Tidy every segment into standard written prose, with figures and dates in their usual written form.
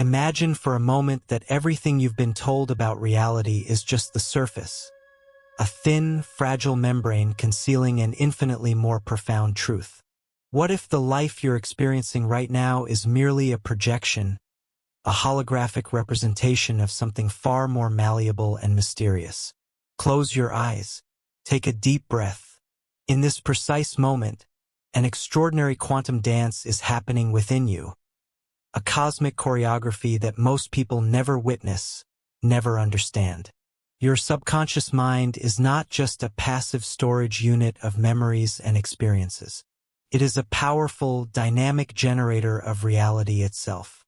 Imagine for a moment that everything you've been told about reality is just the surface, a thin, fragile membrane concealing an infinitely more profound truth. What if the life you're experiencing right now is merely a projection, a holographic representation of something far more malleable and mysterious? Close your eyes. Take a deep breath. In this precise moment, an extraordinary quantum dance is happening within you, a cosmic choreography that most people never witness, never understand. Your subconscious mind is not just a passive storage unit of memories and experiences. It is a powerful, dynamic generator of reality itself.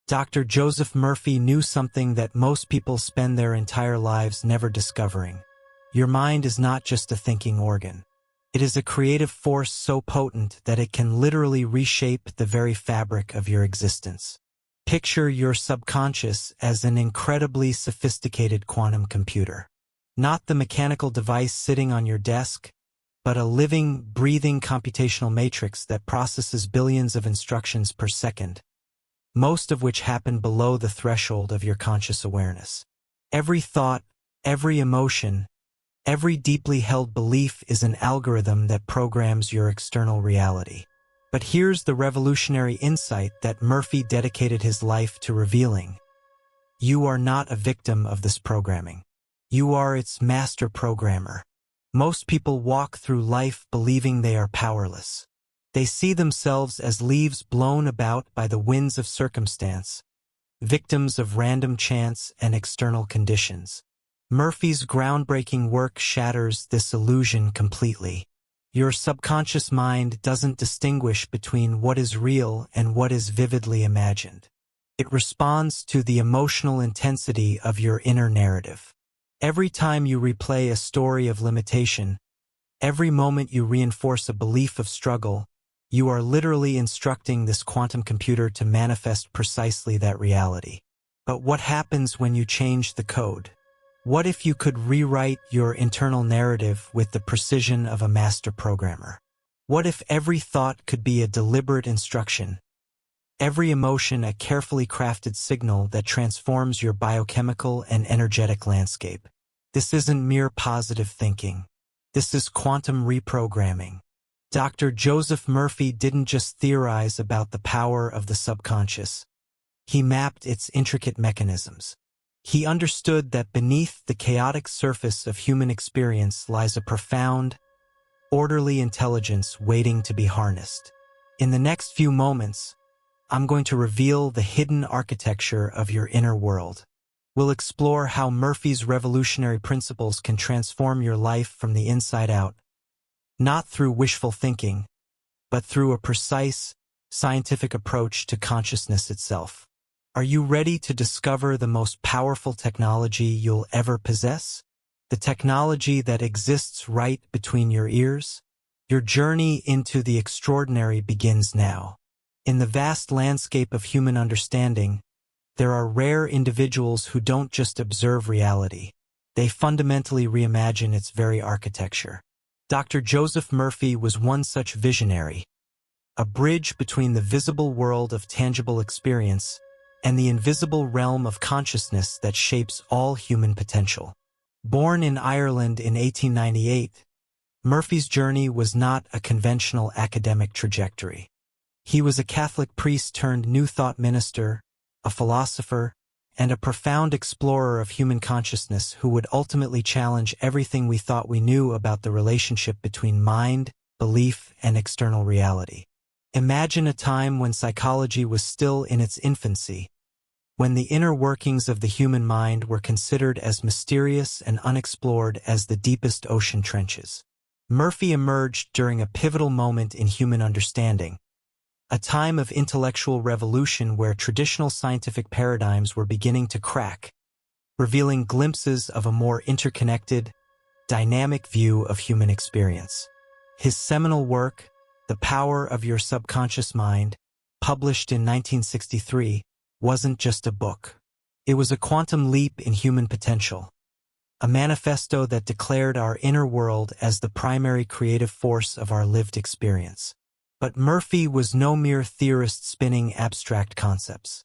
Dr. Joseph Murphy knew something that most people spend their entire lives never discovering. Your mind is not just a thinking organ. It is a creative force so potent that it can literally reshape the very fabric of your existence. Picture your subconscious as an incredibly sophisticated quantum computer. Not the mechanical device sitting on your desk, but a living, breathing computational matrix that processes billions of instructions per second, most of which happen below the threshold of your conscious awareness. Every thought, every emotion, every deeply held belief is an algorithm that programs your external reality. But here's the revolutionary insight that Murphy dedicated his life to revealing. You are not a victim of this programming. You are its master programmer. Most people walk through life believing they are powerless. They see themselves as leaves blown about by the winds of circumstance, victims of random chance and external conditions. Murphy's groundbreaking work shatters this illusion completely. Your subconscious mind doesn't distinguish between what is real and what is vividly imagined. It responds to the emotional intensity of your inner narrative. Every time you replay a story of limitation, every moment you reinforce a belief of struggle, you are literally instructing this quantum computer to manifest precisely that reality. But what happens when you change the code? What if you could rewrite your internal narrative with the precision of a master programmer? What if every thought could be a deliberate instruction, every emotion a carefully crafted signal that transforms your biochemical and energetic landscape? This isn't mere positive thinking. This is quantum reprogramming. Dr. Joseph Murphy didn't just theorize about the power of the subconscious. He mapped its intricate mechanisms. He understood that beneath the chaotic surface of human experience lies a profound, orderly intelligence waiting to be harnessed. In the next few moments, I'm going to reveal the hidden architecture of your inner world. We'll explore how Murphy's revolutionary principles can transform your life from the inside out, not through wishful thinking, but through a precise, scientific approach to consciousness itself. Are you ready to discover the most powerful technology you'll ever possess? The technology that exists right between your ears? Your journey into the extraordinary begins now. In the vast landscape of human understanding, there are rare individuals who don't just observe reality. They fundamentally reimagine its very architecture. Dr. Joseph Murphy was one such visionary, a bridge between the visible world of tangible experience and the invisible realm of consciousness that shapes all human potential. Born in Ireland in 1898, Murphy's journey was not a conventional academic trajectory. He was a Catholic priest turned New Thought minister, a philosopher, and a profound explorer of human consciousness who would ultimately challenge everything we thought we knew about the relationship between mind, belief, and external reality. Imagine a time when psychology was still in its infancy, when the inner workings of the human mind were considered as mysterious and unexplored as the deepest ocean trenches. Murphy emerged during a pivotal moment in human understanding, a time of intellectual revolution where traditional scientific paradigms were beginning to crack, revealing glimpses of a more interconnected, dynamic view of human experience. His seminal work, The Power of Your Subconscious Mind, published in 1963, wasn't just a book. It was a quantum leap in human potential, a manifesto that declared our inner world as the primary creative force of our lived experience. But Murphy was no mere theorist spinning abstract concepts.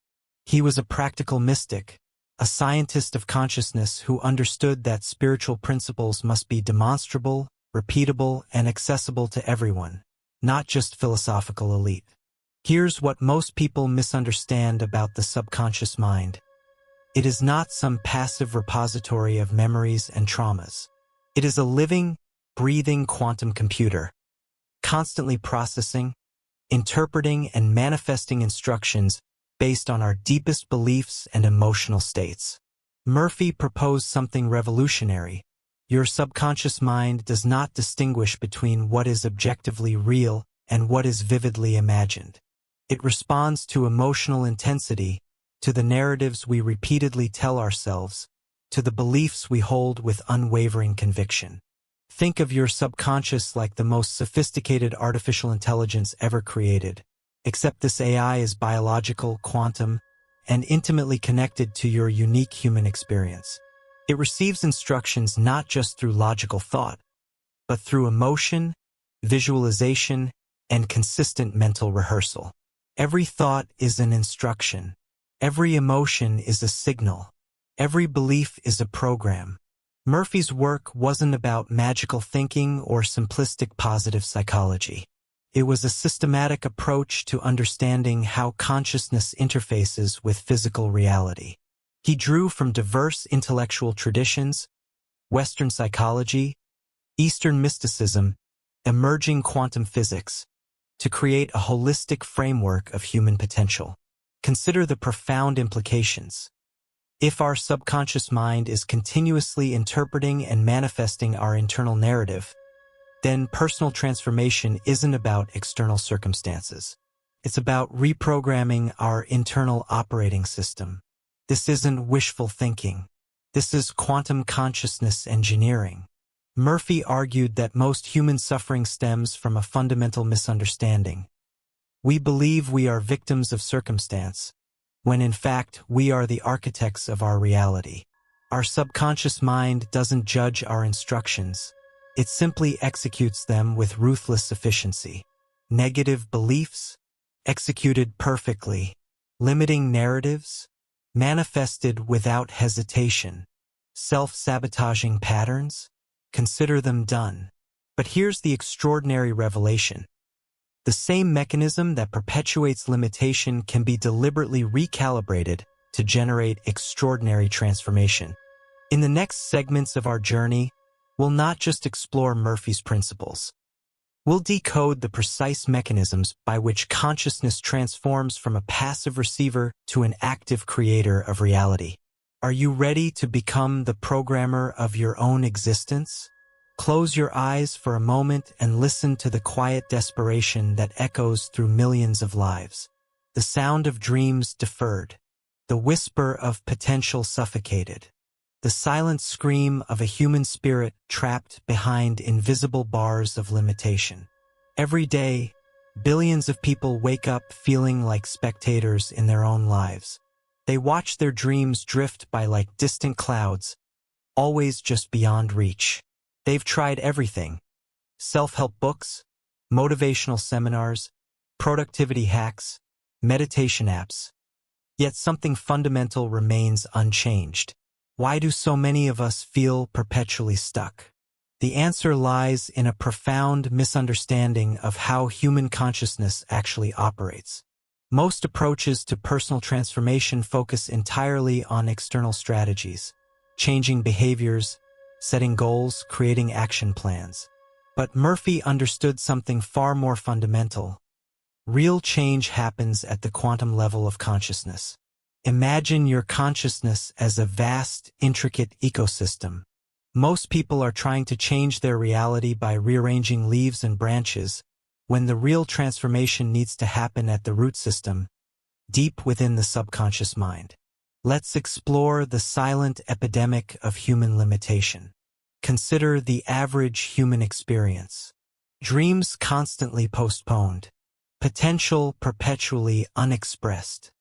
He was a practical mystic, a scientist of consciousness who understood that spiritual principles must be demonstrable, repeatable, and accessible to everyone, not just philosophical elite. Here's what most people misunderstand about the subconscious mind. It is not some passive repository of memories and traumas. It is a living, breathing quantum computer, constantly processing, interpreting, and manifesting instructions based on our deepest beliefs and emotional states. Murphy proposed something revolutionary. Your subconscious mind does not distinguish between what is objectively real and what is vividly imagined. It responds to emotional intensity, to the narratives we repeatedly tell ourselves, to the beliefs we hold with unwavering conviction. Think of your subconscious like the most sophisticated artificial intelligence ever created, except this AI is biological, quantum, and intimately connected to your unique human experience. It receives instructions not just through logical thought, but through emotion, visualization, and consistent mental rehearsal. Every thought is an instruction. Every emotion is a signal. Every belief is a program. Murphy's work wasn't about magical thinking or simplistic positive psychology. It was a systematic approach to understanding how consciousness interfaces with physical reality. He drew from diverse intellectual traditions, Western psychology, Eastern mysticism, emerging quantum physics, to create a holistic framework of human potential. Consider the profound implications. If our subconscious mind is continuously interpreting and manifesting our internal narrative, then personal transformation isn't about external circumstances. It's about reprogramming our internal operating system. This isn't wishful thinking. This is quantum consciousness engineering. Murphy argued that most human suffering stems from a fundamental misunderstanding. We believe we are victims of circumstance, when in fact we are the architects of our reality. Our subconscious mind doesn't judge our instructions. It simply executes them with ruthless efficiency. Negative beliefs, executed perfectly. Limiting narratives, manifested without hesitation. Self-sabotaging patterns, consider them done. But here's the extraordinary revelation. The same mechanism that perpetuates limitation can be deliberately recalibrated to generate extraordinary transformation. In the next segments of our journey, we'll not just explore Murphy's principles. We'll decode the precise mechanisms by which consciousness transforms from a passive receiver to an active creator of reality. Are you ready to become the programmer of your own existence? Close your eyes for a moment and listen to the quiet desperation that echoes through millions of lives. The sound of dreams deferred. The whisper of potential suffocated. The silent scream of a human spirit trapped behind invisible bars of limitation. Every day, billions of people wake up feeling like spectators in their own lives. They watch their dreams drift by like distant clouds, always just beyond reach. They've tried everything: self-help books, motivational seminars, productivity hacks, meditation apps. Yet something fundamental remains unchanged. Why do so many of us feel perpetually stuck? The answer lies in a profound misunderstanding of how human consciousness actually operates. Most approaches to personal transformation focus entirely on external strategies, changing behaviors, setting goals, creating action plans. But Murphy understood something far more fundamental. Real change happens at the quantum level of consciousness. Imagine your consciousness as a vast, intricate ecosystem. Most people are trying to change their reality by rearranging leaves and branches, when the real transformation needs to happen at the root system, deep within the subconscious mind. Let's explore the silent epidemic of human limitation. Consider the average human experience. Dreams constantly postponed. Potential perpetually unexpressed.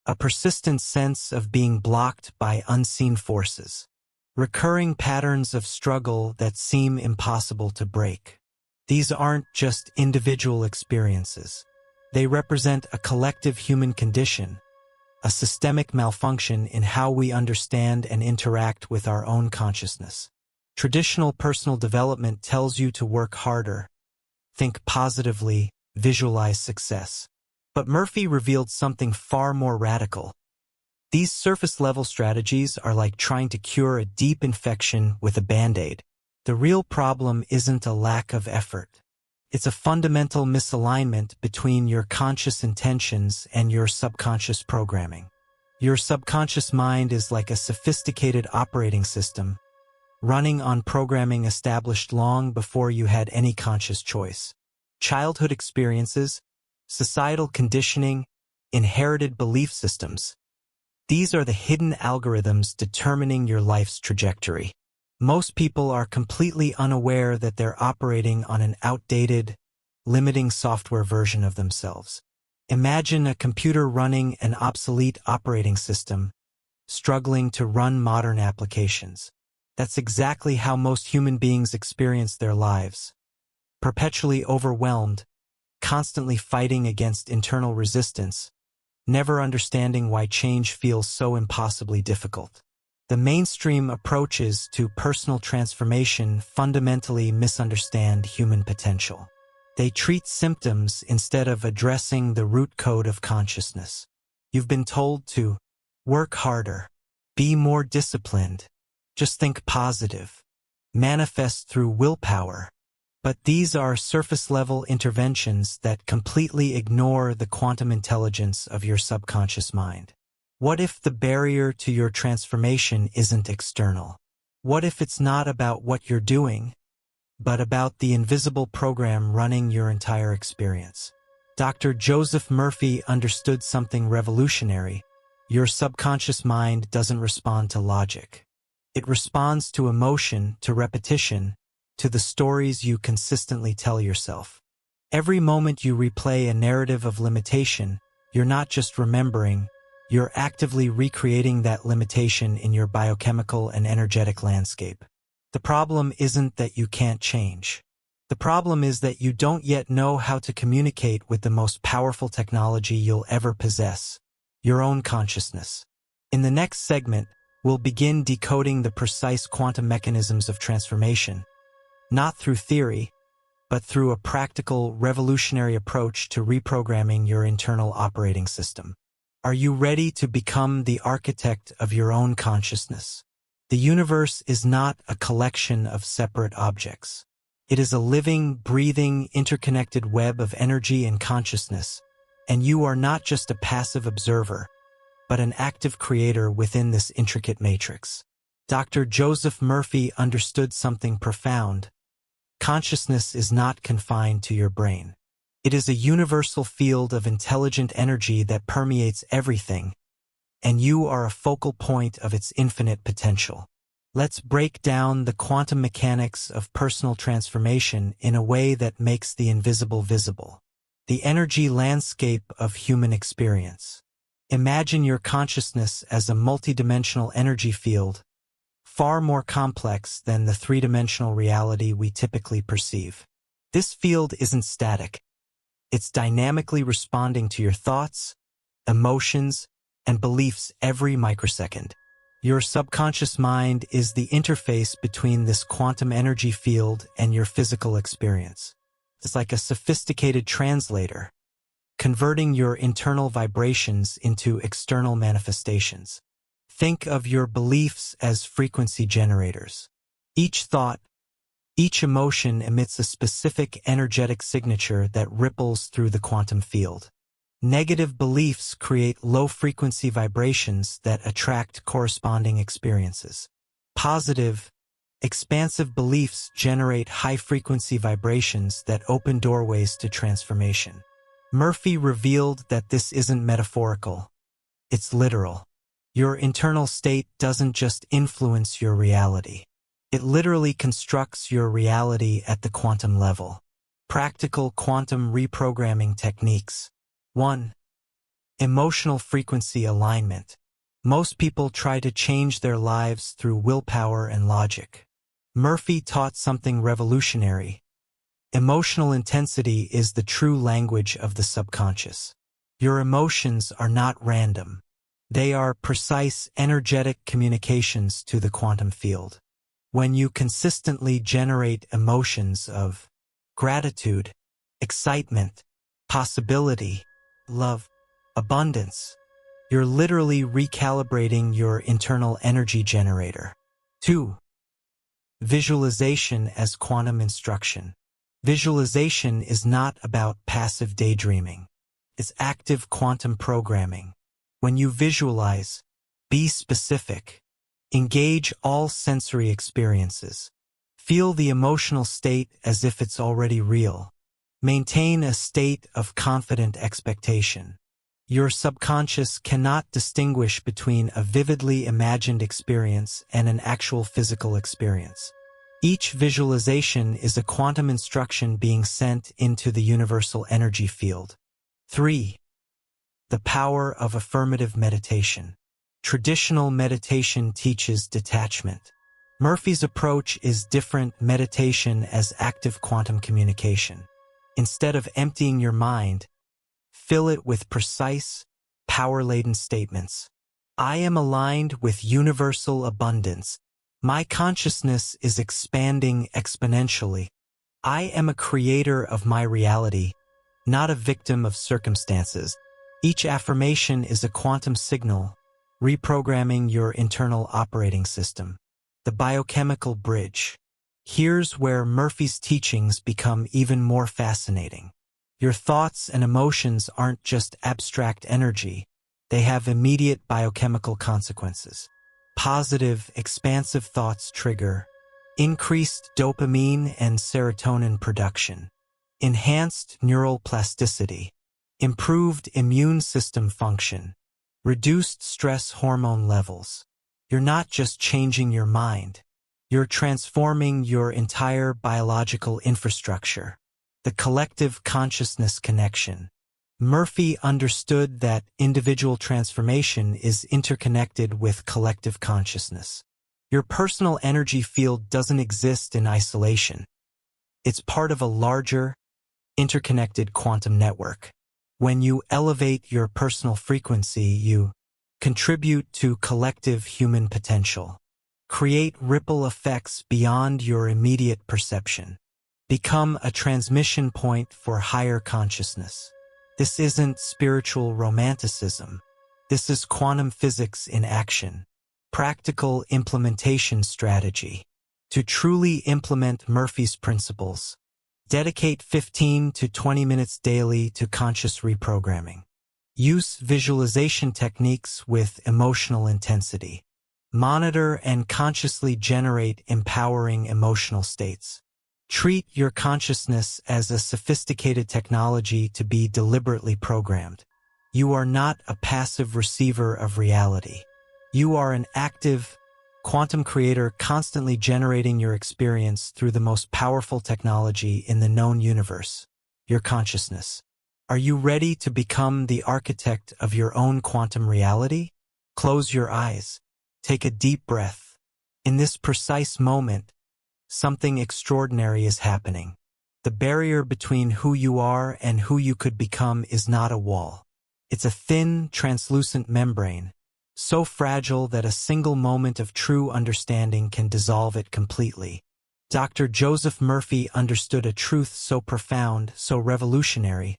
A persistent sense of being blocked by unseen forces. Recurring patterns of struggle that seem impossible to break. These aren't just individual experiences. They represent a collective human condition, a systemic malfunction in how we understand and interact with our own consciousness. Traditional personal development tells you to work harder, think positively, visualize success. But Murphy revealed something far more radical. These surface-level strategies are like trying to cure a deep infection with a Band-Aid. The real problem isn't a lack of effort. It's a fundamental misalignment between your conscious intentions and your subconscious programming. Your subconscious mind is like a sophisticated operating system, running on programming established long before you had any conscious choice. Childhood experiences, societal conditioning, inherited belief systems. These are the hidden algorithms determining your life's trajectory. Most people are completely unaware that they're operating on an outdated, limiting software version of themselves. Imagine a computer running an obsolete operating system, struggling to run modern applications. That's exactly how most human beings experience their lives. Perpetually overwhelmed, constantly fighting against internal resistance, never understanding why change feels so impossibly difficult. The mainstream approaches to personal transformation fundamentally misunderstand human potential. They treat symptoms instead of addressing the root code of consciousness. You've been told to work harder, be more disciplined, just think positive, manifest through willpower. But these are surface-level interventions that completely ignore the quantum intelligence of your subconscious mind. What if the barrier to your transformation isn't external? What if it's not about what you're doing, but about the invisible program running your entire experience? Dr. Joseph Murphy understood something revolutionary. Your subconscious mind doesn't respond to logic. It responds to emotion, to repetition, to the stories you consistently tell yourself. Every moment you replay a narrative of limitation, you're not just remembering, you're actively recreating that limitation in your biochemical and energetic landscape. The problem isn't that you can't change. The problem is that you don't yet know how to communicate with the most powerful technology you'll ever possess, your own consciousness. In the next segment, we'll begin decoding the precise quantum mechanisms of transformation, not through theory, but through a practical, revolutionary approach to reprogramming your internal operating system. Are you ready to become the architect of your own consciousness? The universe is not a collection of separate objects. It is a living, breathing, interconnected web of energy and consciousness, and you are not just a passive observer, but an active creator within this intricate matrix. Dr. Joseph Murphy understood something profound. Consciousness is not confined to your brain. It is a universal field of intelligent energy that permeates everything, and you are a focal point of its infinite potential. Let's break down the quantum mechanics of personal transformation in a way that makes the invisible visible. The energy landscape of human experience. Imagine your consciousness as a multidimensional energy field, far more complex than the three-dimensional reality we typically perceive. This field isn't static. It's dynamically responding to your thoughts, emotions, and beliefs every microsecond. Your subconscious mind is the interface between this quantum energy field and your physical experience. It's like a sophisticated translator, converting your internal vibrations into external manifestations. Think of your beliefs as frequency generators. Each thought, each emotion emits a specific energetic signature that ripples through the quantum field. Negative beliefs create low-frequency vibrations that attract corresponding experiences. Positive, expansive beliefs generate high-frequency vibrations that open doorways to transformation. Murphy revealed that this isn't metaphorical. It's literal. Your internal state doesn't just influence your reality. It literally constructs your reality at the quantum level. Practical quantum reprogramming techniques. 1. Emotional frequency alignment. Most people try to change their lives through willpower and logic. Murphy taught something revolutionary. Emotional intensity is the true language of the subconscious. Your emotions are not random. They are precise energetic communications to the quantum field. When you consistently generate emotions of gratitude, excitement, possibility, love, abundance, you're literally recalibrating your internal energy generator. 2. Visualization as quantum instruction. Visualization is not about passive daydreaming. It's active quantum programming. When you visualize, be specific. Engage all sensory experiences. Feel the emotional state as if it's already real. Maintain a state of confident expectation. Your subconscious cannot distinguish between a vividly imagined experience and an actual physical experience. Each visualization is a quantum instruction being sent into the universal energy field. 3. The power of affirmative meditation. Traditional meditation teaches detachment. Murphy's approach is different: meditation as active quantum communication. Instead of emptying your mind, fill it with precise, power-laden statements. I am aligned with universal abundance. My consciousness is expanding exponentially. I am a creator of my reality, not a victim of circumstances. Each affirmation is a quantum signal, reprogramming your internal operating system. The biochemical bridge. Here's where Murphy's teachings become even more fascinating. Your thoughts and emotions aren't just abstract energy. They have immediate biochemical consequences. Positive, expansive thoughts trigger increased dopamine and serotonin production, enhanced neural plasticity, improved immune system function, reduced stress hormone levels. You're not just changing your mind. You're transforming your entire biological infrastructure. The collective consciousness connection. Murphy understood that individual transformation is interconnected with collective consciousness. Your personal energy field doesn't exist in isolation. It's part of a larger, interconnected quantum network. When you elevate your personal frequency, you contribute to collective human potential. Create ripple effects beyond your immediate perception. Become a transmission point for higher consciousness. This isn't spiritual romanticism. This is quantum physics in action. Practical implementation strategy. To truly implement Murphy's principles, dedicate 15 to 20 minutes daily to conscious reprogramming. Use visualization techniques with emotional intensity. Monitor and consciously generate empowering emotional states. Treat your consciousness as a sophisticated technology to be deliberately programmed. You are not a passive receiver of reality. You are an active, quantum creator constantly generating your experience through the most powerful technology in the known universe, your consciousness. Are you ready to become the architect of your own quantum reality? Close your eyes. Take a deep breath. In this precise moment, something extraordinary is happening. The barrier between who you are and who you could become is not a wall. It's a thin, translucent membrane, so fragile that a single moment of true understanding can dissolve it completely. Dr. Joseph Murphy understood a truth so profound, so revolutionary,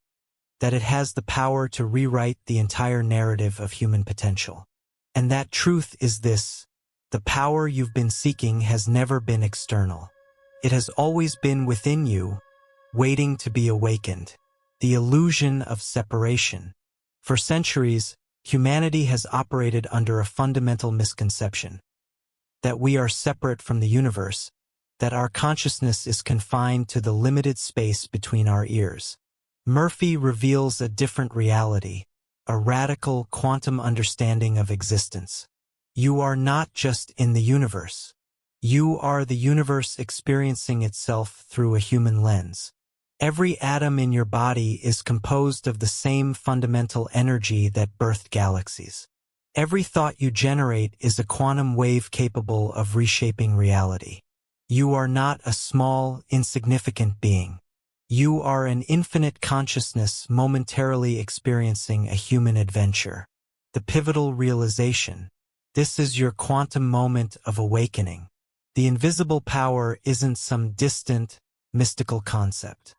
that it has the power to rewrite the entire narrative of human potential. And that truth is this: the power you've been seeking has never been external. It has always been within you, waiting to be awakened. The illusion of separation. For centuries, humanity has operated under a fundamental misconception: that we are separate from the universe, that our consciousness is confined to the limited space between our ears. Murphy reveals a different reality, a radical quantum understanding of existence. You are not just in the universe. You are the universe experiencing itself through a human lens. Every atom in your body is composed of the same fundamental energy that birthed galaxies. Every thought you generate is a quantum wave capable of reshaping reality. You are not a small, insignificant being. You are an infinite consciousness momentarily experiencing a human adventure. the pivotal realization. This is your quantum moment of awakening. The invisible power isn't some distant, mystical concept.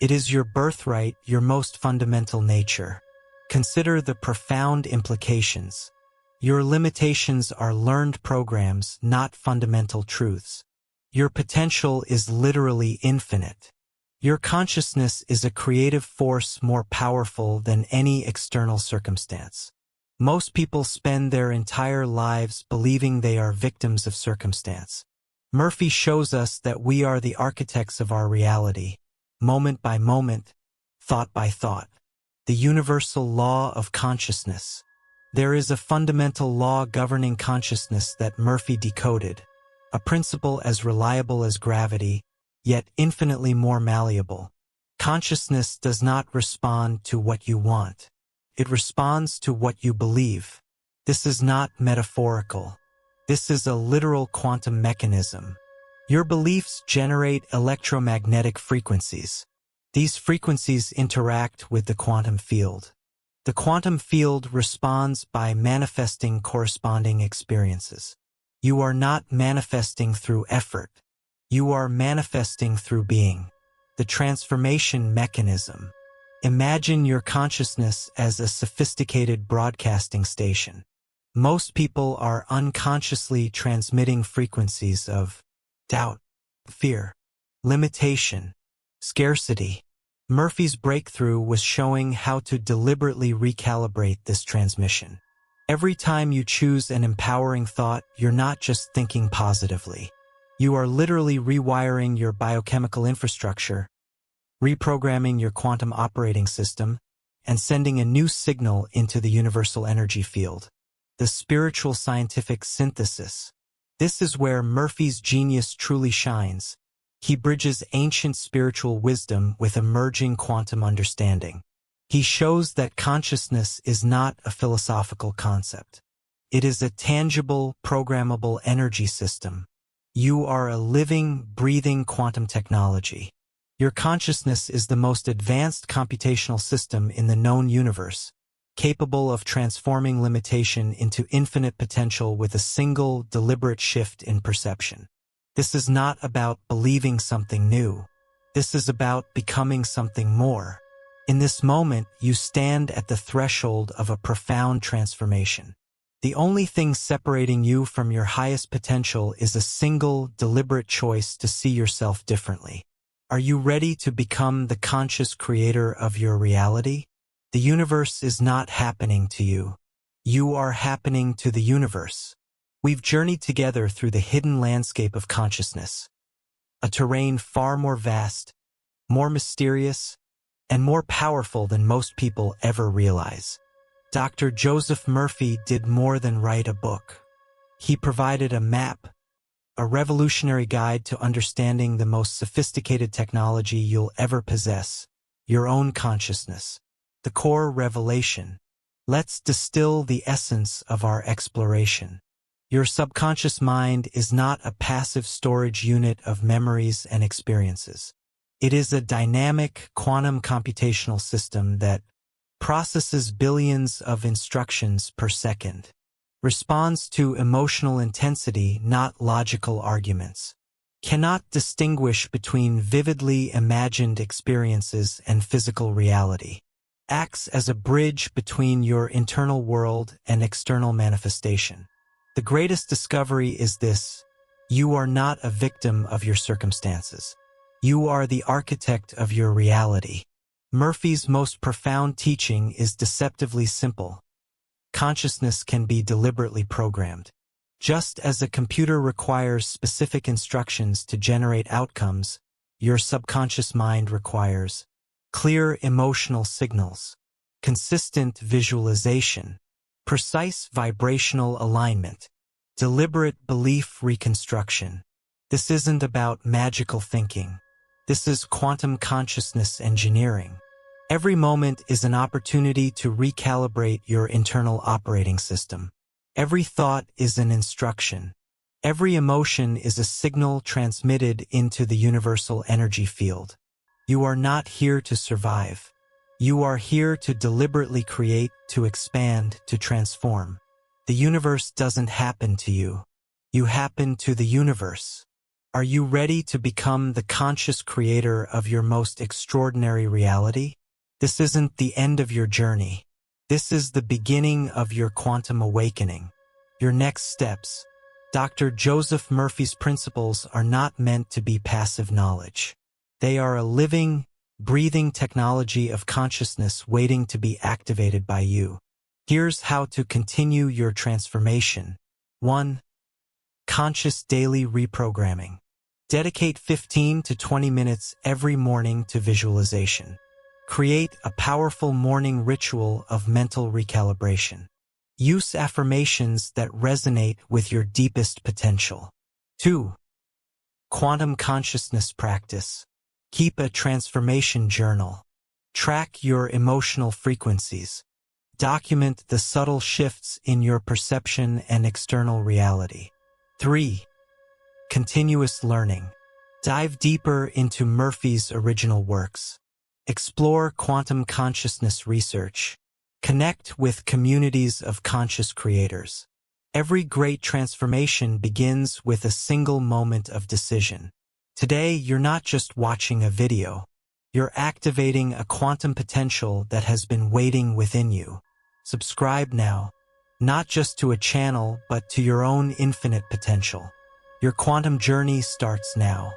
It is your birthright, your most fundamental nature. Consider the profound implications. Your limitations are learned programs, not fundamental truths. Your potential is literally infinite. Your consciousness is a creative force more powerful than any external circumstance. Most people spend their entire lives believing they are victims of circumstance. Murphy shows us that we are the architects of our reality, moment by moment, thought by thought. The universal law of consciousness. There is a fundamental law governing consciousness that Murphy decoded, a principle as reliable as gravity, yet infinitely more malleable. Consciousness does not respond to what you want. It responds to what you believe. This is not metaphorical. This is a literal quantum mechanism. Your beliefs generate electromagnetic frequencies. These frequencies interact with the quantum field. The quantum field responds by manifesting corresponding experiences. You are not manifesting through effort. You are manifesting through being. The transformation mechanism. Imagine your consciousness as a sophisticated broadcasting station. Most people are unconsciously transmitting frequencies of doubt, fear, limitation, scarcity. Murphy's breakthrough was showing how to deliberately recalibrate this transmission. Every time you choose an empowering thought, you're not just thinking positively. You are literally rewiring your biochemical infrastructure, reprogramming your quantum operating system, and sending a new signal into the universal energy field. The spiritual scientific synthesis. This is where Murphy's genius truly shines. He bridges ancient spiritual wisdom with emerging quantum understanding. He shows that consciousness is not a philosophical concept. It is a tangible, programmable energy system. You are a living, breathing quantum technology. Your consciousness is the most advanced computational system in the known universe, capable of transforming limitation into infinite potential with a single, deliberate shift in perception. This is not about believing something new. This is about becoming something more. In this moment, you stand at the threshold of a profound transformation. The only thing separating you from your highest potential is a single, deliberate choice to see yourself differently. Are you ready to become the conscious creator of your reality? The universe is not happening to you. You are happening to the universe. We've journeyed together through the hidden landscape of consciousness, a terrain far more vast, more mysterious, and more powerful than most people ever realize. Dr. Joseph Murphy did more than write a book. He provided a map, a revolutionary guide to understanding the most sophisticated technology you'll ever possess, your own consciousness. The core revelation. Let's distill the essence of our exploration. Your subconscious mind is not a passive storage unit of memories and experiences. It is a dynamic quantum computational system that processes billions of instructions per second, responds to emotional intensity, not logical arguments, cannot distinguish between vividly imagined experiences and physical reality, acts as a bridge between your internal world and external manifestation. The greatest discovery is this: you are not a victim of your circumstances. You are the architect of your reality. Murphy's most profound teaching is deceptively simple. Consciousness can be deliberately programmed. Just as a computer requires specific instructions to generate outcomes, your subconscious mind requires clear emotional signals, consistent visualization, precise vibrational alignment, deliberate belief reconstruction. This isn't about magical thinking. This is quantum consciousness engineering. Every moment is an opportunity to recalibrate your internal operating system. Every thought is an instruction. Every emotion is a signal transmitted into the universal energy field. You are not here to survive. You are here to deliberately create, to expand, to transform. The universe doesn't happen to you. You happen to the universe. Are you ready to become the conscious creator of your most extraordinary reality? This isn't the end of your journey. This is the beginning of your quantum awakening. Your next steps. Dr. Joseph Murphy's principles are not meant to be passive knowledge. They are a living, breathing technology of consciousness waiting to be activated by you. Here's how to continue your transformation. 1. Conscious daily reprogramming. Dedicate 15 to 20 minutes every morning to visualization. Create a powerful morning ritual of mental recalibration. Use affirmations that resonate with your deepest potential. 2. Quantum consciousness practice. Keep a transformation journal. Track your emotional frequencies. Document the subtle shifts in your perception and external reality. 3. Continuous learning. Dive deeper into Murphy's original works. Explore quantum consciousness research. Connect with communities of conscious creators. Every great transformation begins with a single moment of decision. Today, you're not just watching a video. You're activating a quantum potential that has been waiting within you. Subscribe now, not just to a channel, but to your own infinite potential. Your quantum journey starts now.